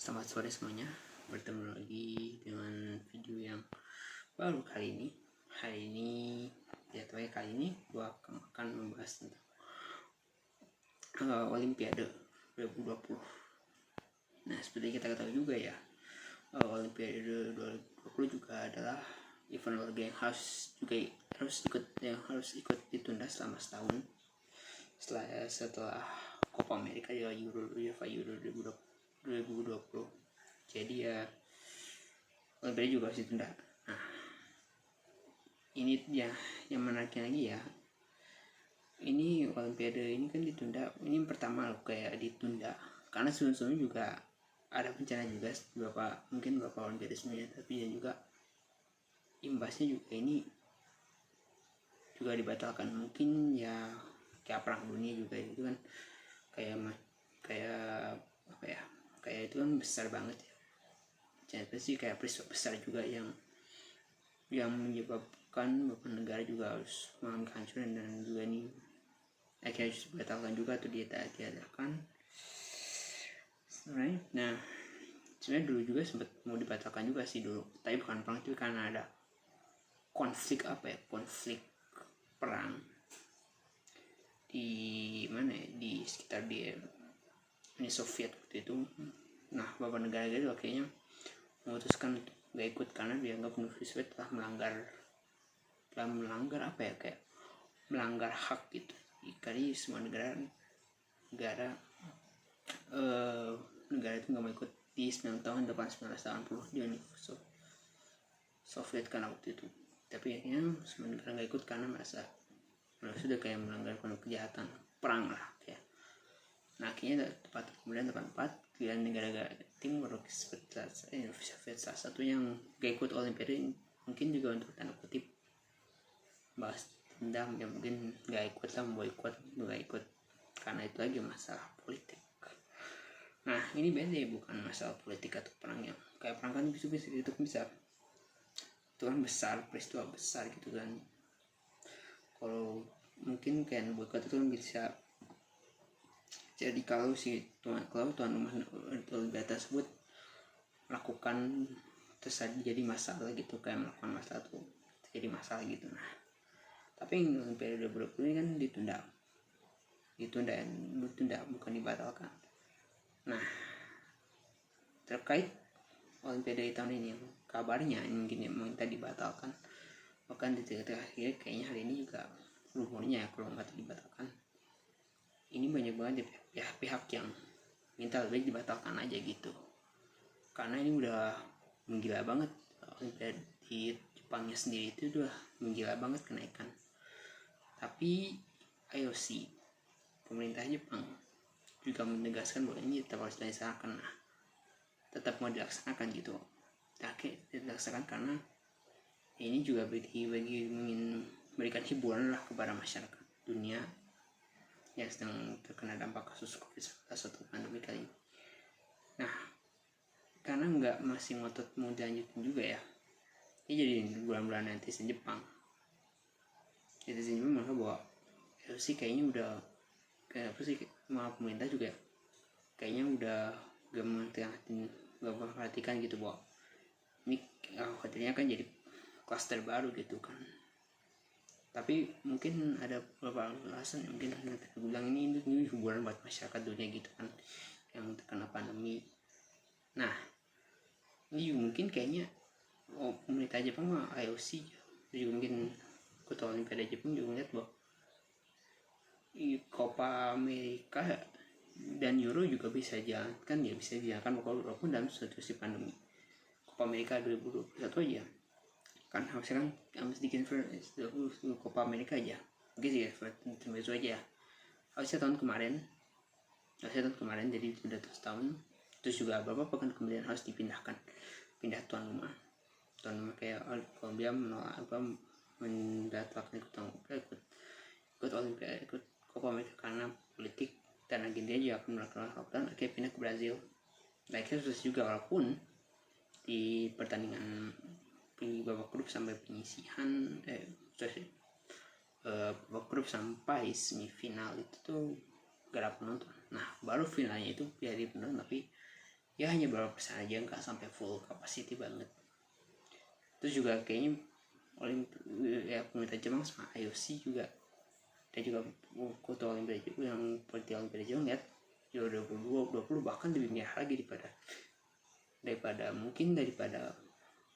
Selamat sore semuanya, bertemu lagi dengan video yang baru kali ini. Kali ini gua akan membahas tentang Olimpiade 2020. Nah, seperti kita ketahui juga ya, Olimpiade 2020 juga adalah event olahraga yang harus ikut ditunda selama setahun setelah Copa America ya, UEFA Euro 2020. Jadi ya Olimpiade juga harus ditunda. Nah, ini ya yang menariknya lagi ya, ini Olimpiade ini kan ditunda. Ini yang pertama loh kayak ditunda, karena sebelumnya juga ada bencana juga beberapa Olimpiade sebelumnya, tapi ya juga imbasnya juga ini juga dibatalkan. Mungkin ya kayak perang dunia juga itu kan kayak apa ya, kayak itu kan besar banget ya. Jadi sih kayak peristiwa besar juga yang menyebabkan beberapa negara juga harus mengalami kehancuran, dan juga ini akhirnya harus dibatalkan juga atau diadakan. Alright. Nah, sebenarnya dulu juga sempat mau dibatalkan juga sih dulu, tapi bukan perang, itu karena ada konflik perang di mana ya, di sekitar di Uni Soviet waktu itu. Nah, beberapa negara itu akhirnya memutuskan untuk gak ikut karena dianggap Uni Soviet telah melanggar apa ya, kayak melanggar hak gitu. Jadi semua negara itu nggak mau ikut di 1980 di Uni Soviet kan waktu itu. Tapi akhirnya semua negara nggak ikut karena merasa sudah kayak melanggar kejahatan perang lah ya. Nah, akhirnya tepat 4 negara timur Soviet salah satu yang gak ikut Olimpiade, mungkin juga untuk tanda kutip bahas dendam ya, mungkin gak ikut karena itu lagi masalah politik. Nah, ini beda ya, bukan masalah politik atau perang yang kayak perang kan bisa itu kan besar, peristiwa besar gitu kan. Kalau mungkin kayak boykot itu kan bisa jadi kalau tuan rumah Olimpiade tersebut melakukan jadi masalah gitu, kayak melakukan masalah tuh jadi masalah gitu. Nah, tapi yang Olimpiade 2020 ini kan ditunda bukan dibatalkan. Nah, terkait Olimpiade tahun ini kabarnya mungkin minta dibatalkan, bahkan di terakhir kayaknya hari ini juga rumornya kalau nggak dibatalkan, ini banyak banget ya pihak yang minta lebih dibatalkan aja gitu, karena ini udah menggila banget. Olimpiade di Jepangnya sendiri itu udah menggila banget kenaikan, tapi IOC, pemerintah Jepang, juga menegaskan bahwa ini tetap harus dilaksanakan. Nah, tetap mau dilaksanakan gitu, dilaksanakan karena ini juga bagi ingin memberikan hiburan lah kepada masyarakat dunia yang sedang terkena dampak kasus COVID-19 atau pandemi kali ini. Nah, karena masih ngotot mau dilanjutin juga ya, ini jadi bulan-bulan netizen Jepang mereka bahwa sih kayaknya udah kayak apa sih, pemerintah juga kayaknya udah gak memperhatikan gitu, bahwa ini khawatirnya kan jadi klaster baru gitu kan. Tapi mungkin ada beberapa alasan, mungkin bilang ini hiburan buat masyarakat dunia gitu kan yang terkena pandemi. Nah, ini mungkin kayaknya pemerintah Jepang mah IOC juga mungkin ketua Olimpiade Jepang juga melihat bahwa Copa America dan Euro juga bisa dijalankan walaupun dalam situasi pandemi. Copa America 2021 aja kan harusnya kan sedikit Copa America aja mungkin sih itu aja harusnya tahun kemarin jadi sudah terus tahun, terus juga beberapa pekan kemudian harus pindah tuan rumah kayak Kolombia menolak mendatangi ikut Olimpiade, ikut Copa America karena politik, dan agendanya juga akan melakukan lockdown, akhirnya pindah ke Brazil. Nah, itu terus juga walaupun di pertandingan babak grup sampai penyisihan babak grup sampai semifinal itu tuh gak ada penonton. Nah, baru finalnya itu jadi penonton, tapi ya hanya berapa persen aja, nggak sampai full capacity banget. Terus juga kayaknya pemerintah Jepang sama IOC juga, dan juga kota Olimpiade yang peneliti Olimpiade Jepang lihat ya 2020 bahkan lebih merah lagi daripada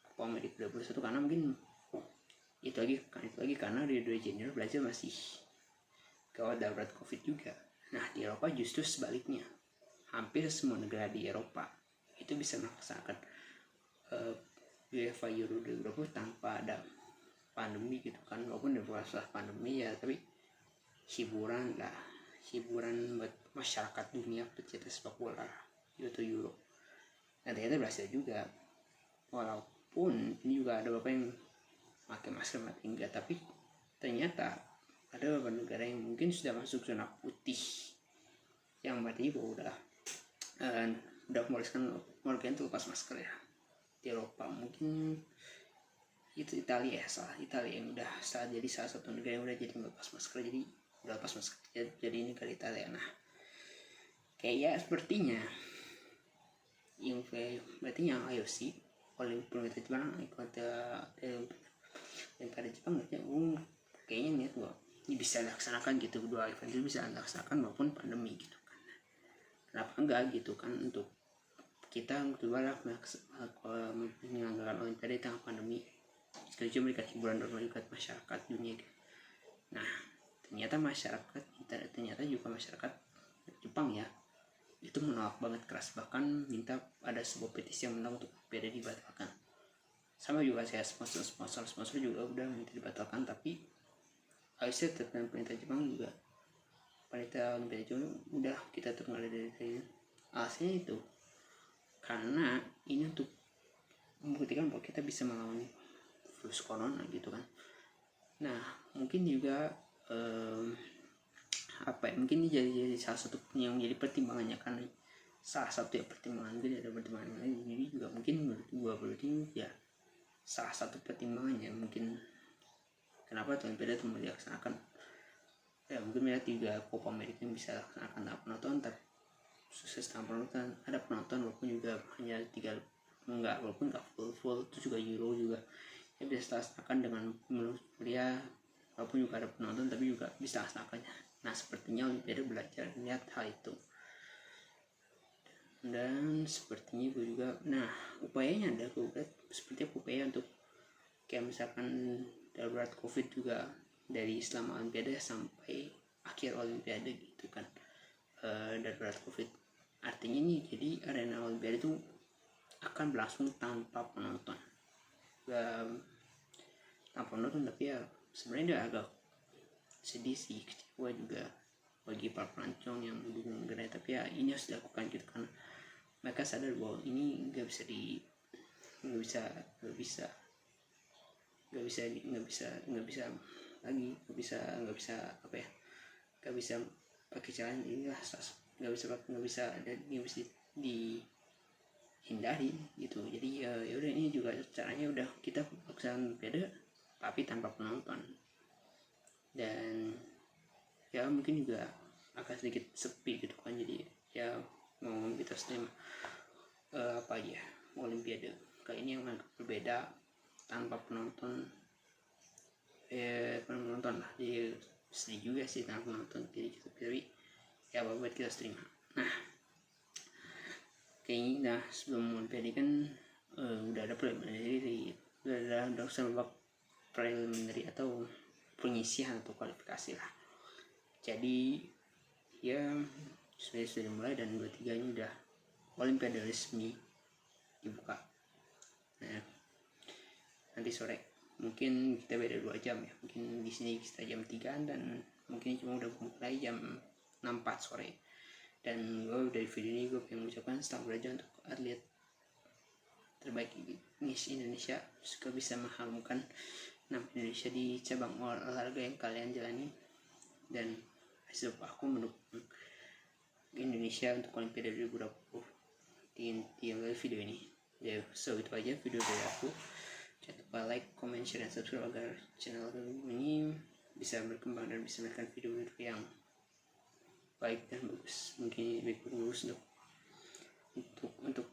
Copa America 2021, karena mungkin itu lagi karena Rio de Janeiro Brazil masih gawat darurat COVID juga. Nah di Eropa justru sebaliknya, hampir semua negara di Eropa itu bisa melaksanakan UEFA Euro 2020 tanpa ada pandemi gitu kan. Walaupun ada masalah pandemi ya, tapi hiburan buat masyarakat dunia pecinta sepak bola itu Euro. Dan ternyata berhasil juga, walaupun ini juga ada beberapa yang pakai masker mati enggak, tapi ternyata ada beberapa negara yang mungkin sudah masuk zona putih, yang berarti bahwa udah membolehkan warga itu lepas masker ya. Di Eropa mungkin itu Italia yang udah jadi salah satu negara yang udah jadi lepas masker, jadi negara Italia. Nah kayak sepertinya yang IOC oleh pemerintah Jepang yang pada Jepang kayaknya niat bahwa ini bisa dilaksanakan gitu, kedua event itu bisa dilaksanakan maupun pandemi gitu kan. Kenapa enggak gitu kan, untuk kita coba menyelenggarakan Olimpiade di tengah pandemi, sekali cuma memberikan hiburan buat masyarakat dunia gitu. Nah ternyata juga masyarakat Jepang ya itu menolak banget keras, bahkan minta ada sebuah petisi yang menolak untuk Olimpiade dibatalkan. Sama juga saya sponsor juga udah minta dibatalkan, tapi IOC dan pemerintah Jepang juga, pemerintah Olimpiade Jepang udah kita terkenal dari alasannya itu karena ini untuk membuktikan bahwa kita bisa melawan virus corona gitu kan. Nah mungkin juga mungkin ini jadi salah satu yang menjadi pertimbangannya, karena salah satu pertimbangan jadi ada pertimbangan lain, jadi juga mungkin menurut gua berarti ya salah satu pertimbangannya mungkin kenapa Olimpiade itu dilaksanakan ya, mungkin melihat juga Copa America yang bisa dilaksanakan tanpa penonton, tapi sukses tanpa penonton, ada penonton walaupun juga hanya walaupun nggak full itu juga Euro juga ya bisa dilaksanakan dengan meriah, walaupun juga ada penonton tapi juga bisa dilaksanakannya. Nah sepertinya Olimpiade belajar melihat hal itu, dan sepertinya gue juga upayanya ada seperti upaya untuk kayak misalkan darurat COVID juga dari selama Olimpiade sampai akhir Olimpiade gitu kan. Darurat COVID artinya nih, jadi arena Olimpiade itu akan berlangsung tanpa penonton, tapi ya sebenarnya udah agak sedih sih, kecewa juga bagi para pelancong yang mendukung negara, tapi ya ini harus dilakukan gitu kan. Mereka sadar bahwa ini nggak bisa pakai cara inilah, nggak bisa dihindari gitu. Jadi ya udah, ini juga caranya udah kita laksanakan beda tapi tanpa penonton, dan ya mungkin juga agak sedikit sepi gitu kan. Jadi ya mau kita stream Olimpiade kali ini yang agak berbeda tanpa penonton lah, jadi sedih juga sih tanpa penonton jadi gitu, tapi ya buat kita stream. Nah kayaknya sebelum Olimpiade kan udah ada preliminary, udah babak preliminary atau penyisihan atau kualifikasi lah. Jadi ya sudah dimulai dan 23-nya udah Olimpiade resmi dibuka. Nah nanti sore mungkin kita beda 2 jam ya, mungkin di sini kita jam 3 dan mungkin cuma udah mulai jam 4 sore. Dan gue dari video ini gue pengen mengucapkan selamat aja untuk atlet terbaik Miss Indonesia, juga bisa mengharumkan nama Indonesia di cabang olahraga yang kalian jalani, dan hasil aku mendukung Indonesia untuk Olimpiade 2020 di video ini ya. So itu aja video dari aku. Jangan lupa like, comment, share, dan subscribe agar channel ini bisa berkembang dan bisa memberikan video-video yang baik dan bagus, mungkin bagus untuk untuk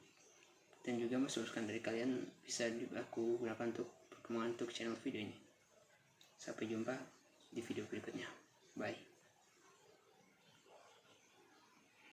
dan juga masukan dari kalian bisa aku gunakan untuk perkembangan untuk channel video ini. Sampai jumpa di video berikutnya. Bye.